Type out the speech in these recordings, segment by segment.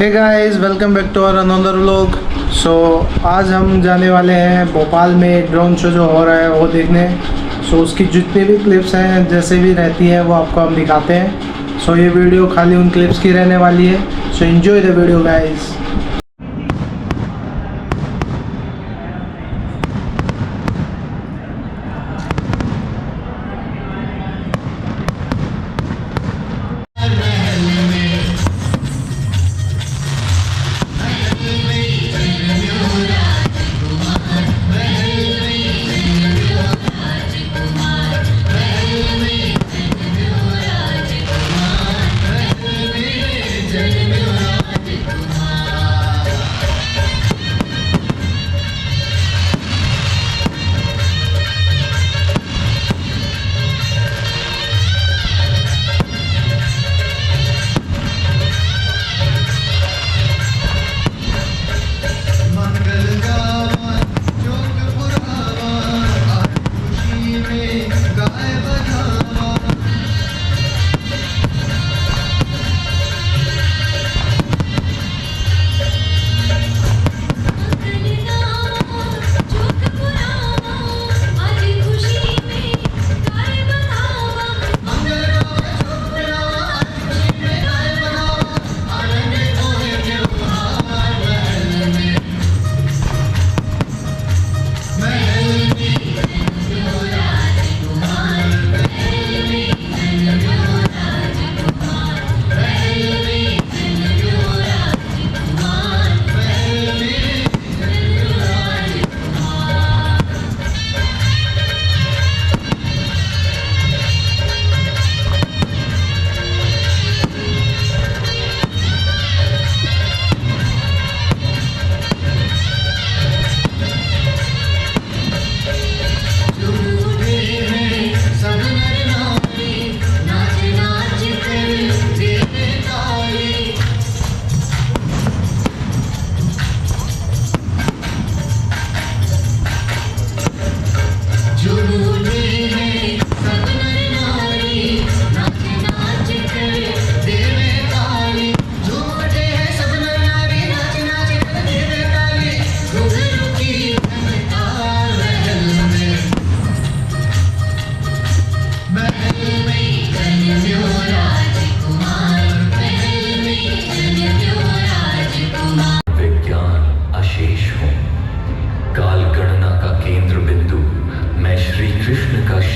Hey guys, welcome back to our another vlog. So आज हम जाने वाले हैं भोपाल में ड्रोन शो जो हो रहा है वो देखने। सो उसकी जितनी भी क्लिप्स हैं जैसे भी रहती हैं वो आपको हम दिखाते हैं। सो ये वीडियो खाली उन क्लिप्स की रहने वाली है। So enjoy the video guys.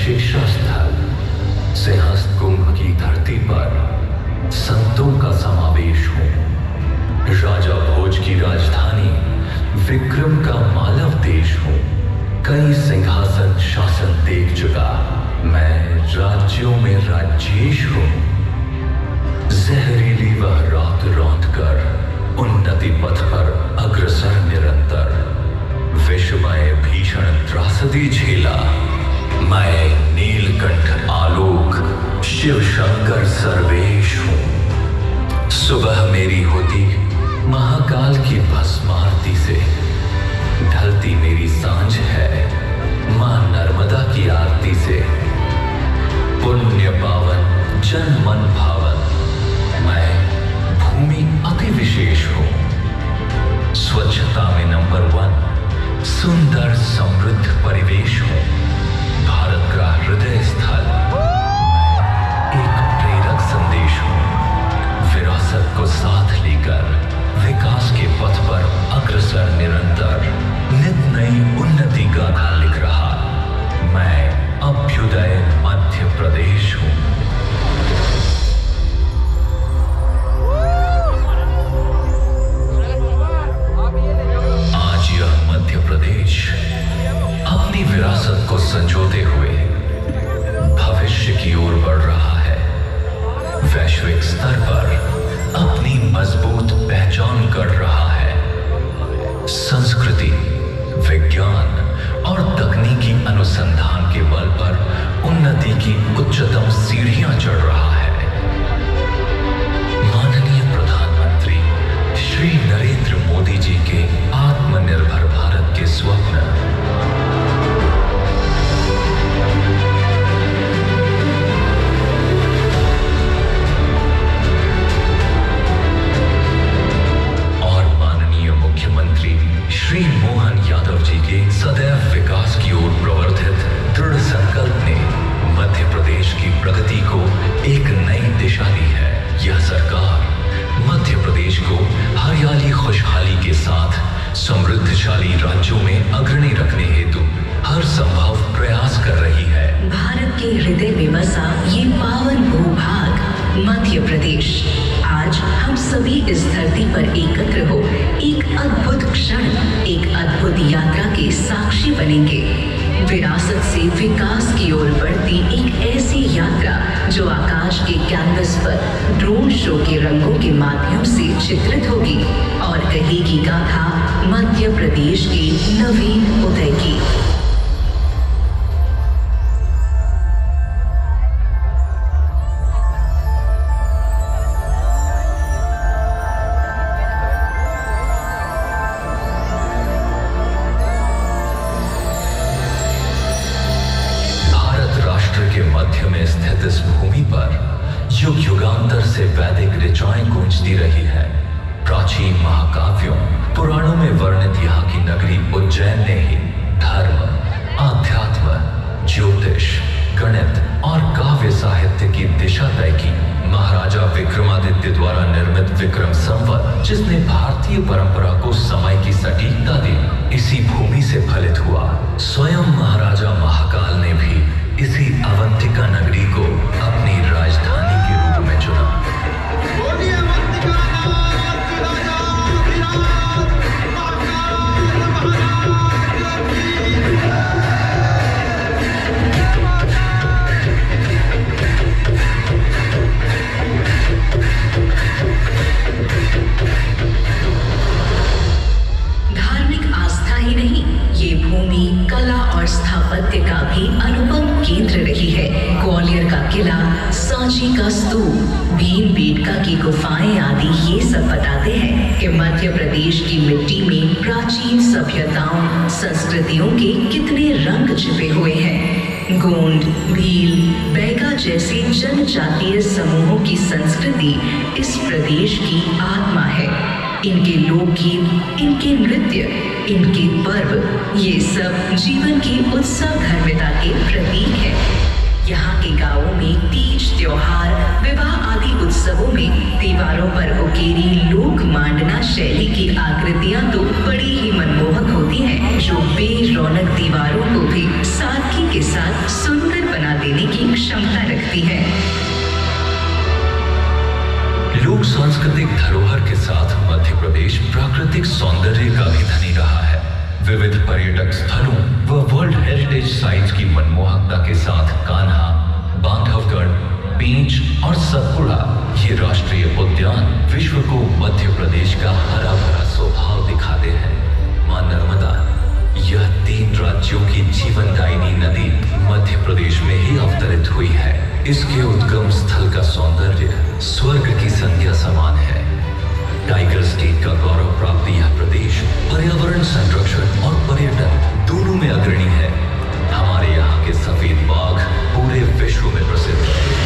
शिक्षा स्थल सिंहस्थ कुंभ की धरती पर संतों का समावेश हूँ। राजा भोज की राजधानी विक्रम का मालव देश हूँ। कई सिंहासन शासन देख चुका मैं, राज्यों में राजेश हूँ। जहरीली वह रात रौंद कर उन्नति पथ पर अग्रसर निरंतर, विषमय भीषण त्रासदी झेला मैं, नीलकंठ आलोक शिव शंकर सर्वेश हूँ। सुबह मेरी होती महाकाल की भस्मारती से, ढलती मेरी सांझ है मां नर्मदा की आरती से। पुण्य पावन जन मन भावन मैं, भूमि अति विशेष हूँ। स्वच्छता में नंबर 1, सुंदर समृद्ध परिवेश हूँ। भारत का हृदय स्थल मैं, एक प्रेरक संदेश हूँ। विरासत को साथ लेकर विकास के पथ पर अग्रसर निरंतर, नित नई उन्नति गाथा लिख रहा मैं, अभ्युदय मध्य प्रदेश हूँ। आज यह मध्य प्रदेश अपनी विरासत को संजोते हुए भविष्य की ओर बढ़ रहा है। वैश्विक स्तर पर अपनी मजबूत पहचान कर रहा है। संस्कृति, विज्ञान और तकनीकी अनुसंधान के बल पर उन्नति की उच्चतम सीढ़ियां चढ़ रहा है। माननीय प्रधानमंत्री श्री नरेंद्र मोदी जी के आत्मनिर्भर भारत के स्वप्न समृद्धशाली राज्यों में अग्रणी रखने हेतु हर संभव प्रयास कर रही है। भारत के हृदय में बसा ये पावन भूभाग मध्य प्रदेश, आज हम सभी इस धरती पर एकत्र हो एक अद्भुत क्षण, एक अद्भुत यात्रा के साक्षी बनेंगे। विरासत से विकास की ओर बढ़ती एक ऐसी यात्रा जो आकाश के कैनवस पर ड्रोन शो के रंगों के माध्यम से चित्रित होगी और कहेगी गाथा मध्य प्रदेश के नवीन उदय की। इस भूमि पर युग युगांतर से वैदिक ऋचाएं गूंजती रही है। प्राचीन महाकाव्यों पुराणों में वर्णित यहाँ की नगरी उज्जैन ने ही धर्म, आध्यात्म, ज्योतिष, गणित और काव्य साहित्य की दिशा तय की। महाराजा विक्रमादित्य द्वारा निर्मित विक्रम संवत, जिसने भारतीय परंपरा को समय की सटीकता दी, इसी भूमि से फलित हुआ। स्वयं महाराजा महाकाल ने भी इसी अवंतिका नगरी को अपनी राजधानी के रूप में चुना। धार्मिक आस्था ही नहीं, ये भूमि कला और स्थापत्य का भी अनुपम केंद्र रही है। ग्वालियर का किला, सांची का स्तूप, भीमबेटका की गुफाएं आदि ये सब बताते हैं कि मध्य प्रदेश की मिट्टी में प्राचीन सभ्यताओं, संस्कृतियों के कितने रंग छिपे हुए हैं। गोंड, भील, बैगा जैसे जनजातीय समूहों की संस्कृति इस प्रदेश की आत्मा है। इनके लोकगीत, इनके नृत्य, इनके पर्व, ये सब जीवन की उत्सव धर्मिता के प्रतीक है। यहाँ के गांवों में तीज, त्योहार, विवाह आदि उत्सवों में दीवारों पर उकेरी लोक मांडना शैली की आकृतियां तो बड़ी ही मनमोहक होती हैं, जो बेरौनक दीवारों को भी सादगी के साथ सुंदर बना देने की क्षमता रखती है। लोक सांस्कृतिक धरोहर के साथ मध्य प्रदेश प्राकृतिक सौंदर्य का भी धनी रहा है। विविध पर्यटक स्थलों व वर्ल्ड हेरिटेज साइट्स की मनमोहकता के साथ कान्हा, बांधवगढ़, पेंच और सतपुड़ा, ये राष्ट्रीय उद्यान विश्व को मध्य प्रदेश का हरा भरा स्वभाव दिखाते हैं। मां नर्मदा, यह 3 राज्यों की जीवनदायिनी नदी मध्य प्रदेश में ही अवतरित हुई है। इसके उद्गम स्थल का सौंदर्य स्वर्ग की संज्ञा समान है। टाइगर स्टेट का गौरव प्राप्त यह प्रदेश पर्यावरण संरक्षण और पर्यटन दोनों में अग्रणी है। हमारे यहाँ के सफेद बाघ पूरे विश्व में प्रसिद्ध है।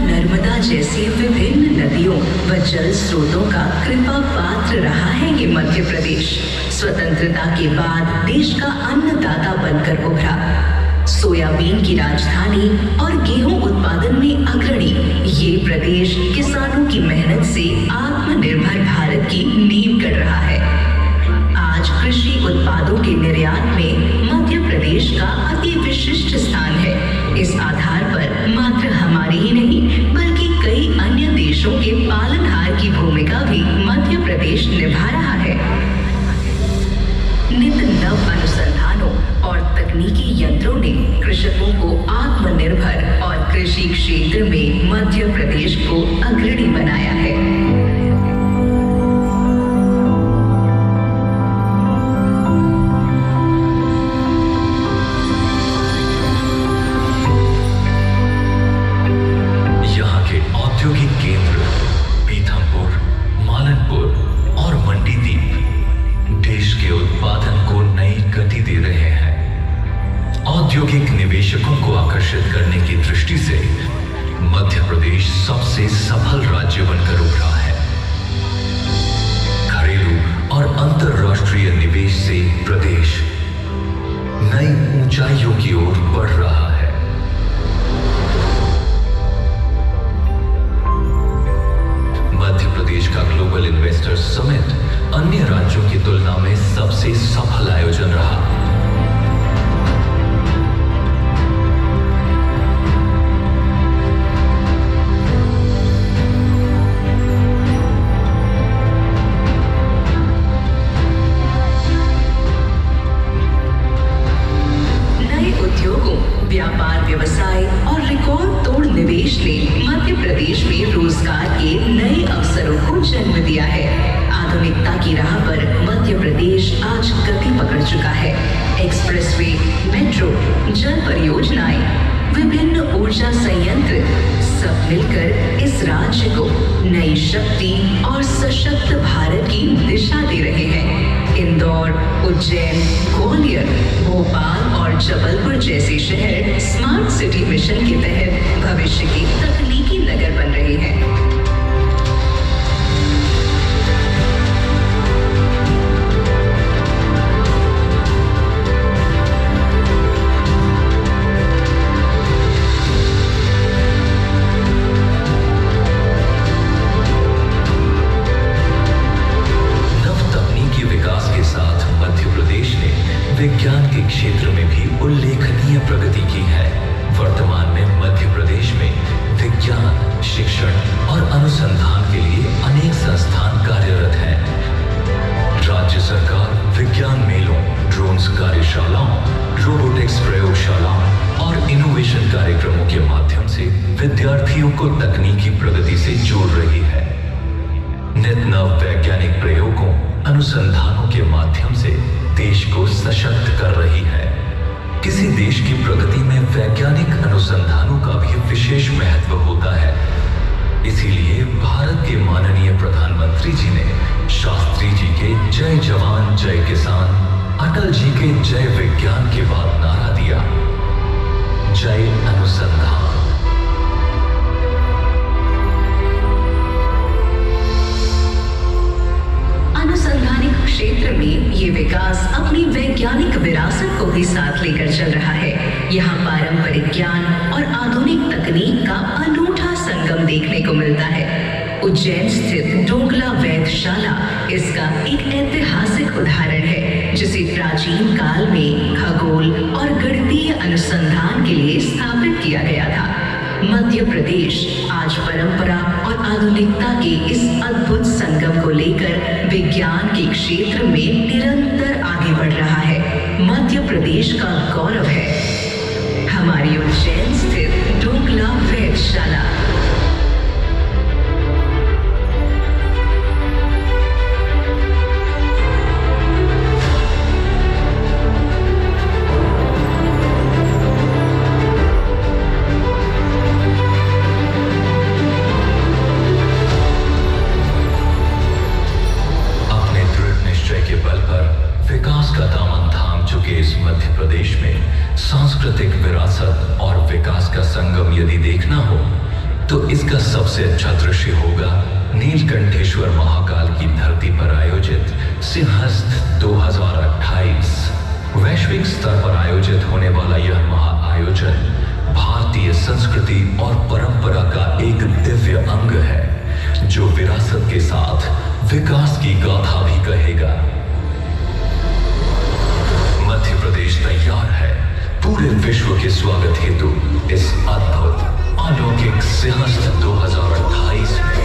नर्मदा जैसी विभिन्न नदियों व जल स्रोतों का कृपा पात्र रहा है ये मध्य प्रदेश। स्वतंत्रता के बाद देश का अन्नदाता बनकर उभरा। सोयाबीन की राजधानी और गेहूं उत्पादन में अग्रणी ये प्रदेश किसानों की मेहनत से आत्मनिर्भर भारत की नींव गढ़ रहा है। आज कृषि उत्पादों के निर्यात में मध्य प्रदेश का अति विशिष्ट स्थान है। इस आधार पर मात्र हमारे ही नहीं बल्कि कई अन्य देशों के पालनहार की भूमिका भी मध्य प्रदेश निभा रहा है। नित नव अनुसंधानों और तकनीकी यंत्रों ने कृषकों को आत्मनिर्भर और कृषि क्षेत्र में मध्य प्रदेश को अग्रणी बनाया है। औद्योगिक केंद्र पीथमपुर, मालनपुर और मंडीदीप देश के उत्पादन को नई गति दे रहे हैं। औद्योगिक निवेशकों को आकर्षित करने की दृष्टि से मध्य प्रदेश सबसे सफल राज्य बनकर उभरा है। घरेलू और अंतर्राष्ट्रीय निवेश से प्रदेश नए जल परियोजनाएं, विभिन्न ऊर्जा संयंत्र सब मिलकर इस राज्य को नई शक्ति और सशक्त भारत की दिशा दे रहे हैं। इंदौर, उज्जैन, ग्वालियर, भोपाल और जबलपुर जैसे शहर स्मार्ट सिटी मिशन के तहत भविष्य के तकनीकी नगर बन रहे हैं। विज्ञान के क्षेत्र में भी उल्लेखनीय प्रगति की है। वर्तमान में मध्य प्रदेश में विज्ञान, शिक्षण और अनुसंधान के लिए अनेक संस्थान कार्यरत हैं। राज्य सरकार विज्ञान मेलों, ड्रोन्स कार्यशालाओं, रोबोटिक्स प्रयोगशालाओं और इनोवेशन कार्यक्रमों के माध्यम से विद्यार्थियों को तकनीकी प्रगति से जोड़ रही है। नित नव वैज्ञानिक प्रयोगों, अनुसंधानों के माध्यम से देश को सशक्त कर रही है। किसी देश की प्रगति में वैज्ञानिक अनुसंधानों का भी विशेष महत्व होता है। इसीलिए भारत के माननीय प्रधानमंत्री जी ने शास्त्री जी के जय जवान जय किसान, अटल जी के जय विज्ञान के बाद नारा दिया, जय अनुसंधान। अनुसंधानिक क्षेत्र में ये विकास अपनी वैज्ञानिक विरासत को भी साथ लेकर चल रहा है। यहाँ पारंपरिक ज्ञान और आधुनिक तकनीक का अनूठा संगम देखने को मिलता है। उज्जैन स्थित डोंगला वेधशाला इसका एक ऐतिहासिक उदाहरण है, जिसे प्राचीन काल में खगोल और गणितीय अनुसंधान के लिए स्थापित किया गया था। मध्य प्रदेश आज परंपरा और आधुनिकता के इस अद्भुत संगम को लेकर विज्ञान के क्षेत्र में निरंतर आगे बढ़ रहा है। मध्य प्रदेश का गौरव है हमारी उज्जैन स्थित डोंगला वेधशाला। सांस्कृतिक विरासत और विकास का संगम यदि देखना हो तो इसका सबसे अच्छा दृश्य होगा नीलकंठेश्वर महाकाल की धरती पर आयोजित सिंहस्थ 2028। वैश्विक स्तर पर आयोजित होने वाला यह महाआयोजन भारतीय संस्कृति और परंपरा का एक दिव्य अंग है, जो विरासत के साथ विकास की गाथा भी कहेगा। मध्य प्रदेश तैयार है पूरे विश्व के स्वागत हेतु इस अद्भुत अलौकिक सिंहस्थ 2028 में।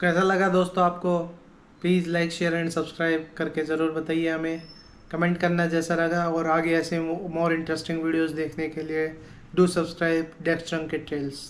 कैसा लगा दोस्तों आपको? Please like share and subscribe करके ज़रूर बताइए हमें, कमेंट करना जैसा लगा, और आगे ऐसे मोर इंटरेस्टिंग वीडियोस देखने के लिए डू सब्सक्राइब डेक्स ट्रंकेट टेल्स।